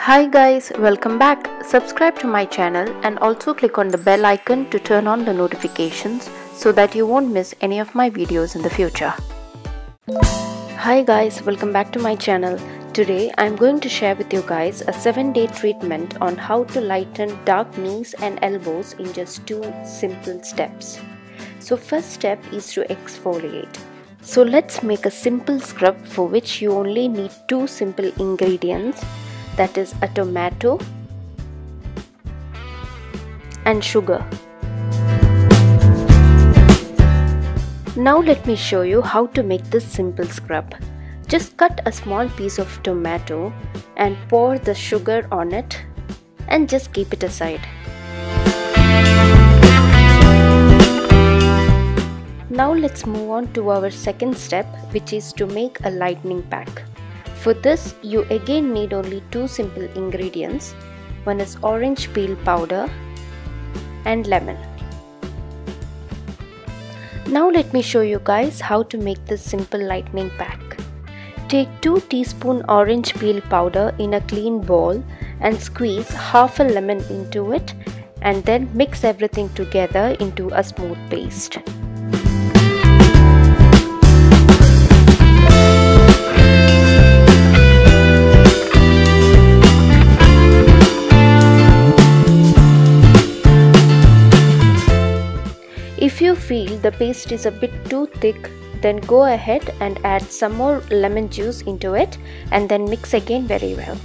Hi guys, welcome back. Subscribe to my channel and also click on the bell icon to turn on the notifications so that you won't miss any of my videos in the future. Hi guys, welcome back to my channel. Today I'm going to share with you guys a 7-day treatment on how to lighten dark knees and elbows in just 2 simple steps. So first step is to exfoliate. So let's make a simple scrub for which you only need 2 simple ingredients, that is a tomato and sugar. Now let me show you how to make this simple scrub. Just cut a small piece of tomato and pour the sugar on it and just keep it aside. Now let's move on to our second step, which is to make a lightening pack. For this, you again need only 2 simple ingredients. One is orange peel powder and lemon. Now let me show you guys how to make this simple lightening pack. Take 2 teaspoons orange peel powder in a clean bowl and squeeze half a lemon into it and then mix everything together into a smooth paste. If you feel the paste is a bit too thick, then go ahead and add some more lemon juice into it and then mix again very well.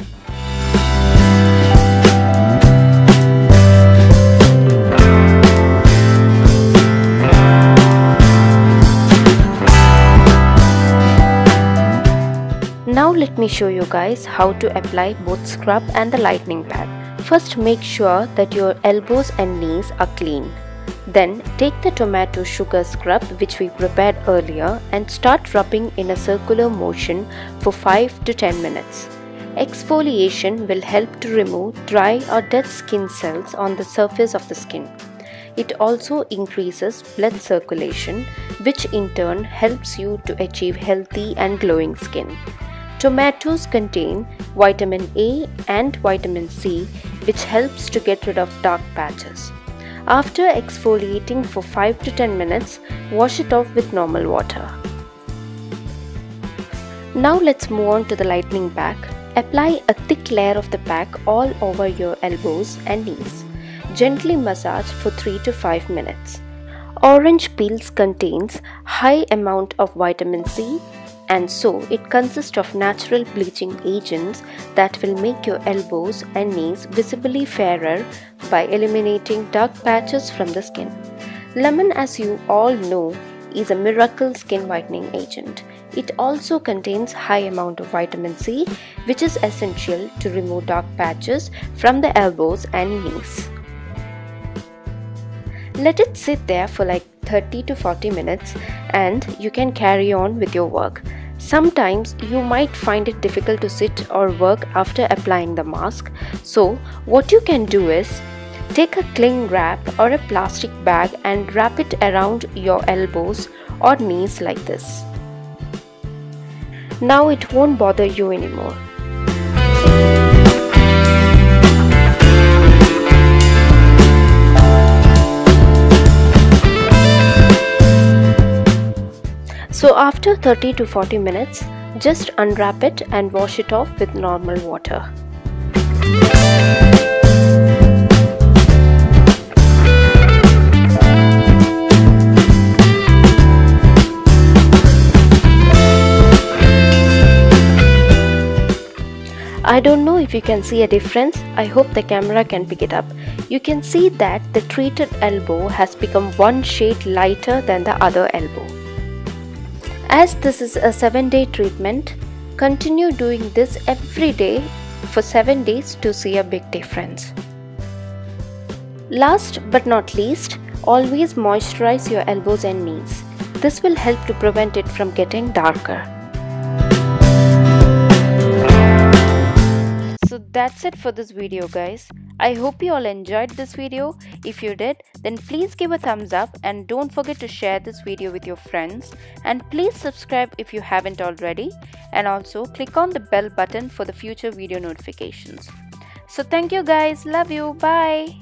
Now let me show you guys how to apply both scrub and the lightening pack. First, make sure that your elbows and knees are clean. Then take the tomato sugar scrub which we prepared earlier and start rubbing in a circular motion for 5 to 10 minutes. Exfoliation will help to remove dry or dead skin cells on the surface of the skin. It also increases blood circulation, which in turn helps you to achieve healthy and glowing skin. Tomatoes contain vitamin A and vitamin C, which helps to get rid of dark patches. After exfoliating for 5 to 10 minutes, wash it off with normal water. Now let's move on to the lightening pack. Apply a thick layer of the pack all over your elbows and knees. Gently massage for 3 to 5 minutes. Orange peels contains high amount of vitamin C, and so it consists of natural bleaching agents that will make your elbows and knees visibly fairer by eliminating dark patches from the skin. Lemon, as you all know, is a miracle skin whitening agent. It also contains high amount of vitamin C, which is essential to remove dark patches from the elbows and knees. Let it sit there for like 30 to 40 minutes and you can carry on with your work. Sometimes you might find it difficult to sit or work after applying the mask. So what you can do is take a cling wrap or a plastic bag and wrap it around your elbows or knees like this. Now it won't bother you anymore. So after 30 to 40 minutes, just unwrap it and wash it off with normal water. I don't know if you can see a difference. I hope the camera can pick it up. You can see that the treated elbow has become 1 shade lighter than the other elbow. As this is a 7-day treatment, continue doing this every day for 7 days to see a big difference. Last but not least, always moisturize your elbows and knees. This will help to prevent it from getting darker. So that's it for this video guys. I hope you all enjoyed this video. If you did, then please give a thumbs up and don't forget to share this video with your friends, and please subscribe if you haven't already, and also click on the bell button for the future video notifications. So thank you guys. Love you. Bye.